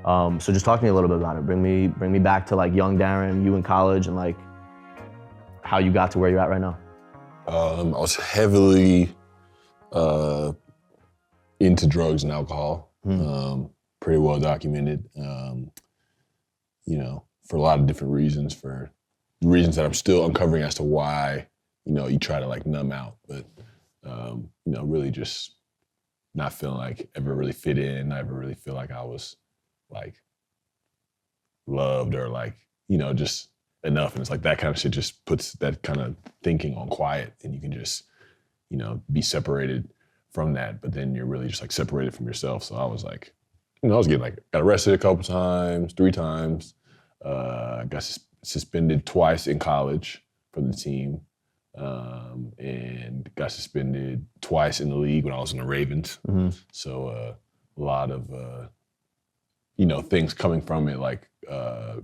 So just talk to me a little bit about it. Bring me back to like young Darren, you in college, and like how you got to where you're at right now. I was heavily into drugs and alcohol. Pretty well documented. You know, for a lot of different reasons, for reasons that I'm still uncovering as to why, you know, you try to like numb out, but you know, really just not feeling like ever really fit in, not ever really feel like I was like loved or like, you know, just enough. And it's like that kind of shit just puts that kind of thinking on quiet, and you can just, you know, be separated from that, but then you're really just like separated from yourself. So I was like, you know, I was getting like, got arrested a couple times, 3 times, got suspended twice in college from the team, and got suspended twice in the league when I was in the Ravens. So a lot of, you know, things coming from it, like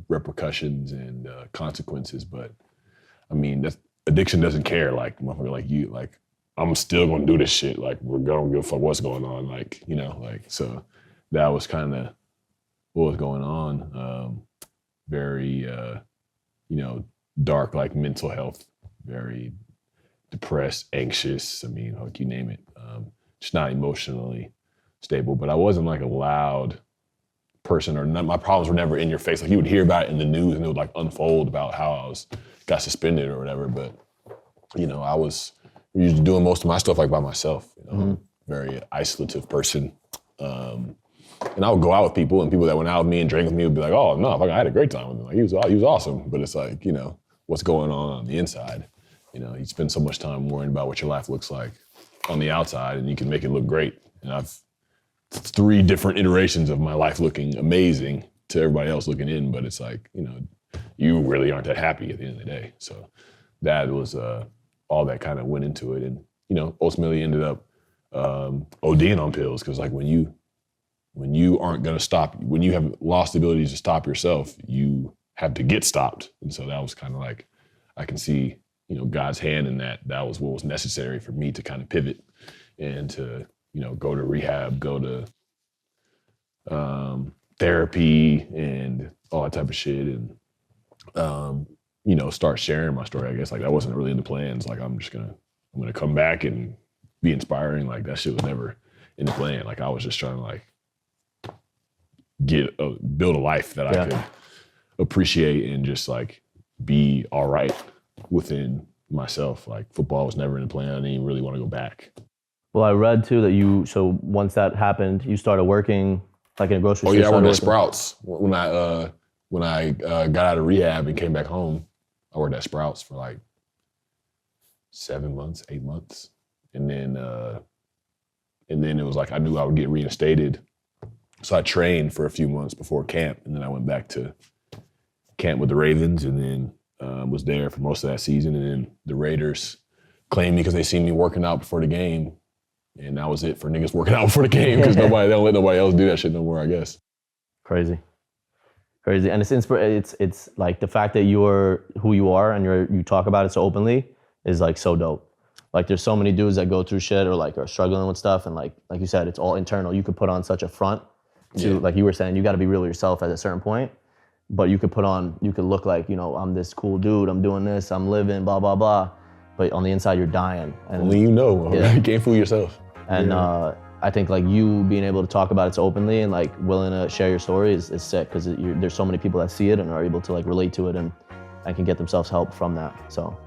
repercussions and consequences. But I mean, addiction doesn't care. Like, motherfucker, like you, like, I'm still gonna do this shit. Like, we're gonna give a fuck what's going on. Like, you know, like, so that was kind of what was going on. Very, you know, dark, like mental health, very depressed, anxious. I mean, like, you name it. Just not emotionally stable. But I wasn't like a loud person, or my problems were never in your face. Like, you would hear about it in the news and it would like unfold about how got suspended or whatever. But, you know, I was usually doing most of my stuff like by myself, you know, very isolative person. And I would go out with people, and people that went out with me and drank with me would be like, oh, no, I had a great time with him. Like, he was awesome. But it's like, you know, what's going on the inside? You know, you spend so much time worrying about what your life looks like on the outside, and you can make it look great. And I've 3 different iterations of my life looking amazing to everybody else looking in, but it's like, you know, you really aren't that happy at the end of the day. So that was all that kind of went into it, and, you know, ultimately ended up ODing on pills, because like when you aren't gonna stop, when you have lost the ability to stop yourself, you have to get stopped. And so that was kind of like, I can see, you know, God's hand in that. That was what was necessary for me to kind of pivot and to, you know, go to rehab, go to therapy and all that type of shit, and you know, start sharing my story. I guess like that wasn't really in the plans. Like, I'm gonna come back and be inspiring. Like, that shit was never in the plan. Like, I was just trying to like build a life that I could appreciate and just like be all right within myself. Like, football was never in the plan. I didn't even really want to go back. Well, I read too that so once that happened, you started working like in a grocery store. Oh yeah, I worked at Sprouts. When I got out of rehab and came back home, I worked at Sprouts for like 7 months, 8 months. And then it was like, I knew I would get reinstated. So I trained for a few months before camp, and then I went back to camp with the Ravens, and then was there for most of that season. And then the Raiders claimed me because they seen me working out before the game. And that was it for niggas working out before the game, because they don't let nobody else do that shit no more, I guess. Crazy. And it's like the fact that you're who you are and you talk about it so openly is like so dope. Like, there's so many dudes that go through shit or like are struggling with stuff, and like you said, it's all internal. You could put on such a front to, like you were saying, you got to be real with yourself at a certain point, but you could look like, you know, I'm this cool dude, I'm doing this, I'm living, blah, blah, blah. But on the inside, you're dying. And only you know, you can't fool yourself. And I think like you being able to talk about it so openly and like willing to share your story is sick, because there's so many people that see it and are able to like relate to it and can get themselves help from that. So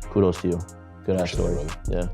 kudos to you. Good ass story. Yeah.